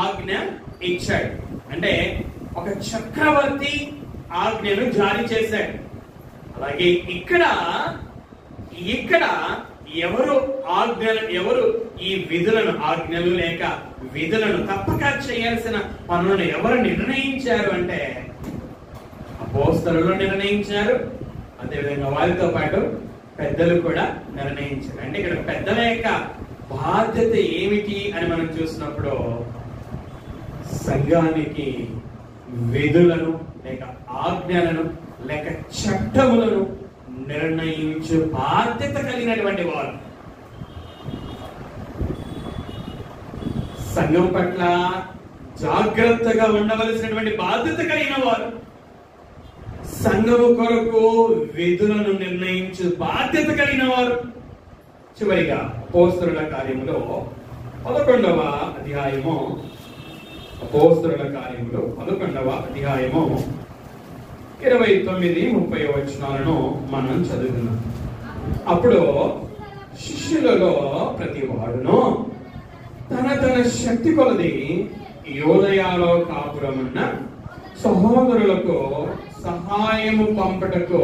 ఆజ్ఞ ఇచ్చాడు. అంటే ఒక చక్రవర్తి ఆజ్ఞను జారీ చేశాడు. అలాగే ఇక్కడ ఎవరు ఈ విధులను, ఆజ్ఞలు లేక విధులను తప్పక చేయాల్సిన పనులను ఎవరు నిర్ణయించారు అంటే అపోస్తలులు నిర్ణయించారు. అదేవిధంగా వారితో పాటు పెద్దలు కూడా నిర్ణయించారు. అంటే ఇక్కడ పెద్దల యొక్క బాధ్యత ఏమిటి అని మనం చూసినప్పుడు సంఘానికి విధులను లేక ఆజ్ఞలను లేక చట్టములను నిర్ణయించు బాధ్యత కలిగినటువంటి వారు. సంఘం పట్ల జాగ్రత్తగా ఉండవలసినటువంటి బాధ్యత కలిగిన వారు. సంఘము కొరకు విధులను నిర్ణయించు బాధ్యత కలిగిన వారు. చివరిగా అపోస్తలుల కార్యములో 11వ అధ్యాయము 29-30 వచనాలను మనం చదువుకున్నాం. అప్పుడు శిష్యులలో ప్రతి వాడును తన శక్తి కొలది యోదయాలో కాపురమున్న సహోదరులకు సహాయము పంపటకు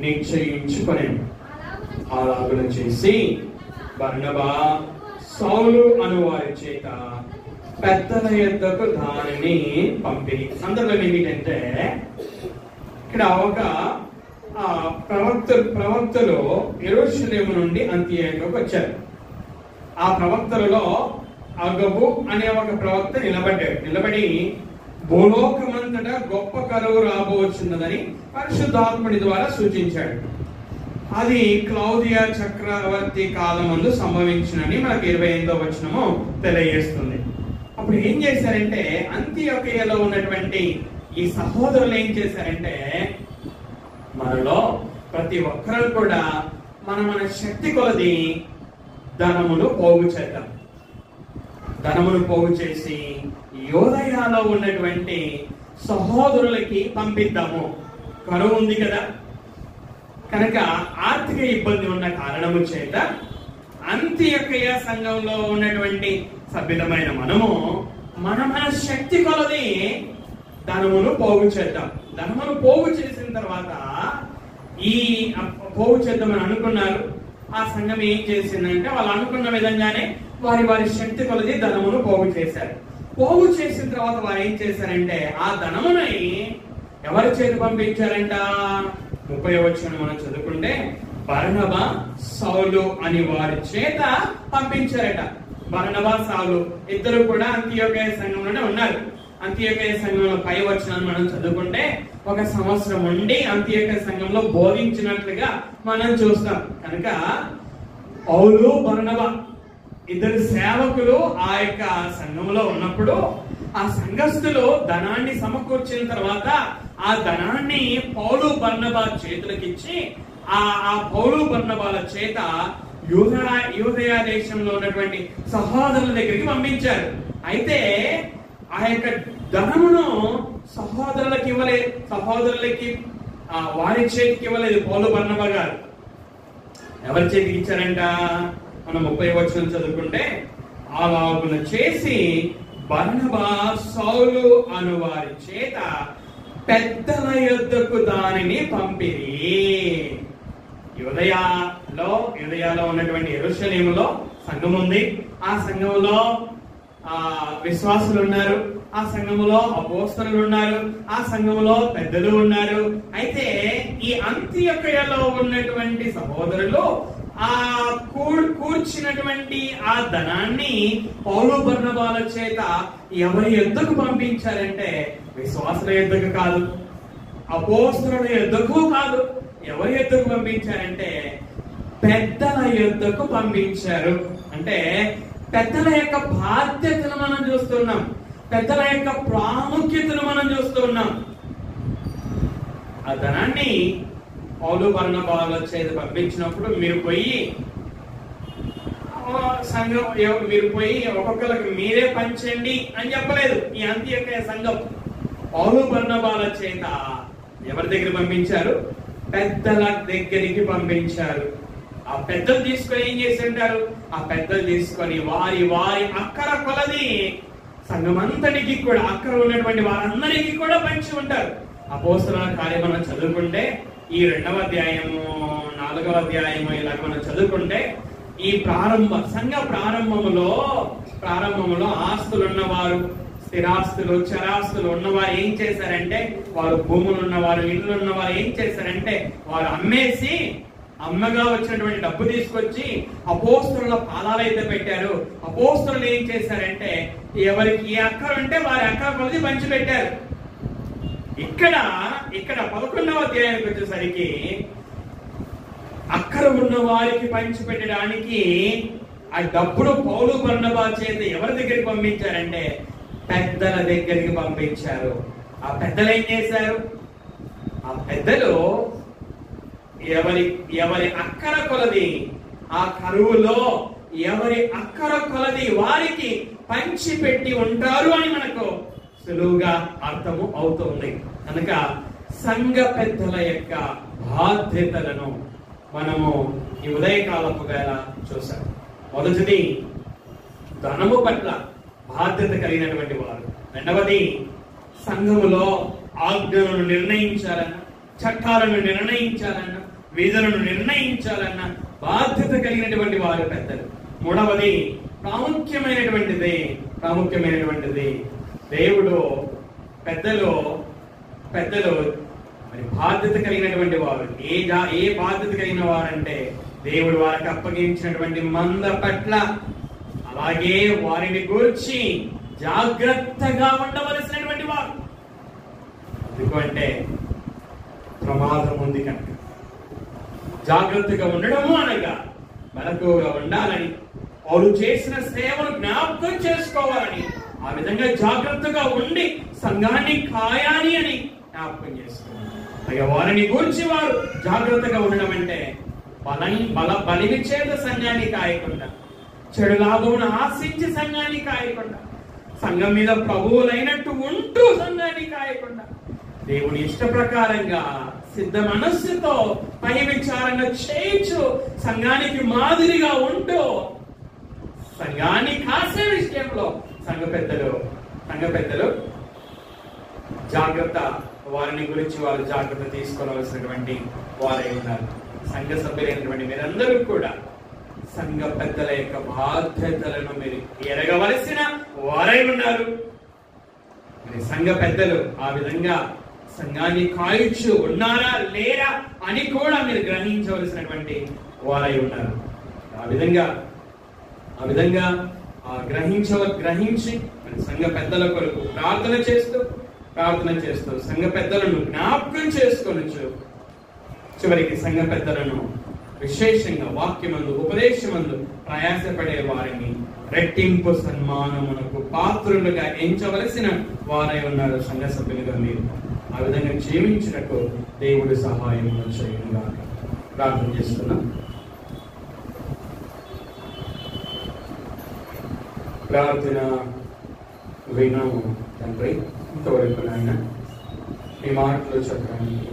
నిశ్చయించుకొనెను. అలాగున చేసి బర్నబా, సౌలు అను వారి చేత పెద్దల యొద్దకు దానిని పంపిణీ. సందర్భం ఏమిటంటే ఇక్కడ ఒక ప్రవక్తలు యెరూషలేము నుండి అంతియోకుకు వచ్చారు. ఆ ప్రవక్తలలో అగబు అనే ఒక ప్రవక్త నిలబడి భూలోకమంతటా గొప్ప కరువు రాబోచున్నదని పరిశుద్ధాత్ముడి ద్వారా సూచించాడు. అది క్లౌదియా చక్రవర్తి కాలమందు సంభవించునని మనకు 28వ వచనము తెలియజేస్తుంది. అప్పుడు ఏం చేశారంటే అంతియోకియలో ఉన్నటువంటి ఈ సహోదరులు ఏం చేశారంటే మనలో ప్రతి ఒక్కరు కూడా మన శక్తి కొలది ధనమును పోగు చేద్దాం. ధనమును పోగు చేసి యోదయాలో ఉన్నటువంటి సహోదరులకి పంపిద్దాము. కరువు ఉంది కదా, కనుక ఆర్థిక ఇబ్బంది ఉన్న కారణము చేత అంత్యొకయ సంఘంలో ఉన్నటువంటి సభ్యులమైన మనము మన శక్తి కొలది ధనమును పోగు చేద్దాం. ధనమును పోగు చేసిన తర్వాత ఈ పోగు చేద్దామని అనుకున్నారు. ఆ సంఘం ఏం చేసిందంటే వాళ్ళు అనుకున్న విధంగానే వారి శక్తి కొలది ధనమును పోగు చేశారు. పోగు చేసిన తర్వాత వారు ఏం చేశారంటే ఆ ధనముని ఎవరి చేతి పంపించారంట? 30వ వచనం మనం చదువుకుంటే బర్నబా, సౌలు అని వారి చేత పంపించారట. బర్నబా, సౌలు ఇద్దరు కూడా అంతియోకియ సంఘంలోనే ఉన్నారు. అంతియోకియ సంఘంలో పై వచనాన్ని మనం చదువుకుంటే 1 సంవత్సరం ఉండి అంతియోకియ సంఘంలో బోధించినట్లుగా మనం చూస్తాం. కనుక పౌలు, బర్నబా ఇద్దరు సేవకులు ఆ యొక్క సంఘంలో ఉన్నప్పుడు ఆ సంఘస్థులు ధనాన్ని సమకూర్చిన తర్వాత ఆ ధనాన్ని పౌలు, బర్నబా చేతులకిచ్చి ఆ పౌలు, బర్నబాల చేత యూదయ దేశంలో ఉన్నటువంటి సహోదరుల దగ్గరికి పంపించారు. అయితే ఆ యొక్క ధనమును సహోదరులకి వారి చేతికి ఇవ్వలేదు. పౌలు, బర్నబా గారు ఎవరి చేతికి ఇచ్చారంట? మనం 30వ వచనం చదువుకుంటే అలాగున చేసి బర్నబా సౌలు అను వారి చేత పెద్దల యొద్దకు దానిని పంపిరి. యూదయలో ఉన్నటువంటి యెరూషలేములో సంఘం ఉంది. ఆ సంఘంలో విశ్వాసులు ఉన్నారు, ఆ సంఘములో అపోస్తలులు ఉన్నారు, ఆ సంఘములో పెద్దలు ఉన్నారు. అయితే ఈ అంతియొకయలో ఉన్నటువంటి సహోదరులు ఆ కూర్చున్నటువంటి ఆ ధనాన్ని పౌలు బర్నబాల చేత ఎవరి యొద్దకు పంపించారంటే విశ్వాసుల యొద్దకు కాదు, అపోస్తలుల యొద్దకు కాదు. ఎవరి యొద్దకు పంపించారంటే పెద్దల యొద్దకు పంపించారు. అంటే పెద్దల యొక్క బాధ్యతను మనం చూస్తున్నాం, పెద్దల యొక్క ప్రాముఖ్యతను మనం చూస్తున్నాం. ఆ ధనాన్ని పౌలు బర్నబాల చేత పంపించినప్పుడు మీరు పోయి సంఘం మీరు పోయి ఒక్కొక్కరికి మీరే పంచండి అని చెప్పలేదు. ఈ అంత్యొకయ సంఘం పౌలు బర్నబాల చేత ఎవరి దగ్గర పంపించారు? పెద్దల దగ్గరికి పంపించారు. ఆ పెద్దలు తీసుకొని ఏం చేసి ఉంటారు? ఆ పెద్దలు తీసుకొని వారి వారి అక్కర కొలది సంఘమంతటికి కూడా, అక్కర ఉన్నటువంటి వారందరికీ కూడా పంచి ఉంటారు. అపోస్తలుల కార్యం మనం చదువుకుంటే ఈ 2వ అధ్యాయము 4వ అధ్యాయము ఇలా మనం చదువుకుంటే ఈ సంఘ ప్రారంభములో ఆస్తులు ఉన్నవారు, స్థిరాస్తులు చరాస్తులు ఉన్నవారు ఏం చేశారంటే, వారు భూములు ఉన్నవారు, ఇళ్ళు ఉన్నవారు ఏం చేశారంటే వారు అమ్మేసి అమ్మగా వచ్చినటువంటి డబ్బు తీసుకొచ్చి అపోస్తలుల పాదాలు అయితే పెట్టారు. అపోస్తలులు ఏం చేశారంటే ఎవరికి ఏ అక్కర ఉంటే వారి అక్కర కొద్ది పంచి పెట్టారు. ఇక్కడ 11వ అధ్యాయానికి వచ్చేసరికి అక్కర ఉన్న వారికి పంచి పెట్టడానికి ఆ డబ్బును పౌలు బర్నబా చేత ఎవరి దగ్గరికి పంపించారంటే పెద్దల దగ్గరికి పంపించారు. ఆ పెద్దలు ఏం చేశారు? ఆ పెద్దలు ఎవరి అక్కర కొలది, ఆ కరువులో ఎవరి అక్కర కొలది వారికి పంచి పెట్టి ఉంటారు అని మనకు సులువుగా అర్థము అవుతుంది. కనుక సంఘ పెద్దల యొక్క బాధ్యతలను మనము ఈ ఉదయకాలపు వేళ చూసాం. మొదటిది ధనము పట్ల బాధ్యత కలిగినటువంటి వారు. రెండవది సంఘములో ఆజ్ఞలను నిర్ణయించాలన్న, చట్టాలను నిర్ణయించాలన్న, విధులను నిర్ణయించాలన్న బాధ్యత కలిగినటువంటి వారు పెద్దలు. మూడవది ప్రాముఖ్యమైనటువంటిది దేవుడు పెద్దలు మరి బాధ్యత కలిగినటువంటి వారు. ఏ బాధ్యత కలిగిన వారంటే దేవుడు వారికి అప్పగించినటువంటి మంద పట్ల అలాగే వారిని గురించి జాగ్రత్తగా ఉండవలసినటువంటి వారు. ఎందుకంటే ప్రమాదం ఉంది కనుక జాగ్రత్తగా ఉండడము అనగా మెలకువగా ఉండాలని, వారు చేసిన సేవను జ్ఞాపకం చేసుకోవాలని, ఆ విధంగా జాగ్రత్తగా ఉండి సంఘాన్ని కాయాలి అని జ్ఞాపకం చేసుకోవాలి. అలాగే వారిని గురించి వారు జాగ్రత్తగా ఉండడం అంటే బలిమి చేత సంఘాన్ని కాయకుండా, చెడు లాభమును ఆశించి సంఘాన్ని కాయకుండా, సంఘం మీద ప్రభువులైనట్టు ఉంటూ సంఘాన్ని కాయకుండా, దేవుని ఇష్ట ప్రకారంగా సిద్ధ మనస్సుతో పై విచారణ చేయించు సంఘానికి మాదిరిగా ఉంటూ సంఘాన్ని కాసే విషయంలో సంఘ పెద్దలు జాగ్రత్త, వారిని గురించి వారు జాగ్రత్త తీసుకోవాల్సినటువంటి వారై ఉన్నారు. సంఘ సభ్యులైనటువంటి మీరందరూ కూడా సంఘ పెద్దల యొక్క బాధ్యతలను మీరు ఎరగవలసిన వారై ఉన్నారు. సంఘ పెద్దలు ఆ విధంగా సంఘాన్ని కాయుచు ఉన్నారా లేరా అని కూడా మీరు గ్రహించవలసినటువంటి వారై ఉన్నారు. ఆ విధంగా గ్రహించి సంఘ పెద్దల కొరకు ప్రార్థన చేస్తూ సంఘ పెద్దలను జ్ఞాపకం చేసుకోవచ్చు. చివరికి సంఘ పెద్దలను విశేషంగా వాక్యమందు ఉపదేశమందు ప్రయాసపడే వారిని రెట్టింపు సన్మానమునకు పాత్రులుగా ఎంచవలసిన వారై ఉన్నారు సంఘ సభ్యులుగా. మీరు ఆ విధంగా జీవించినట్టు దేవుడి సహాయం చేయనుగా ప్రార్థన చేస్తున్నాం. ప్రార్థన విన్నాము తండ్రి. ఇంతవరకు నాయన మీ మాటలు చెప్పడానికి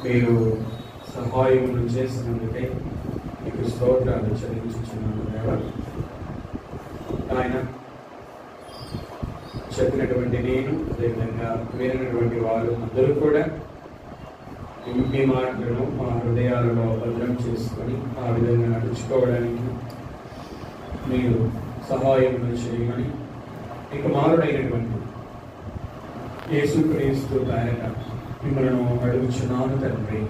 మీరు సహాయములు చేసినందుకే మీకు స్తోత్రాలు చెల్లించుచున్నాను దేవా. ఆయన చెప్పినటువంటి నేను, అదేవిధంగా వేరైనటువంటి వారు అందరూ కూడా మీ మాటలను మా హృదయాలలో భద్రం చేసుకొని ఆ విధంగా నడుచుకోవడానికి మీరు సహాయం చేయమని ఇక మారుడైనటువంటి యేసుక్రీస్తు పేరట మిమ్మల్ని అడుగుచున్నాను తండ్రి.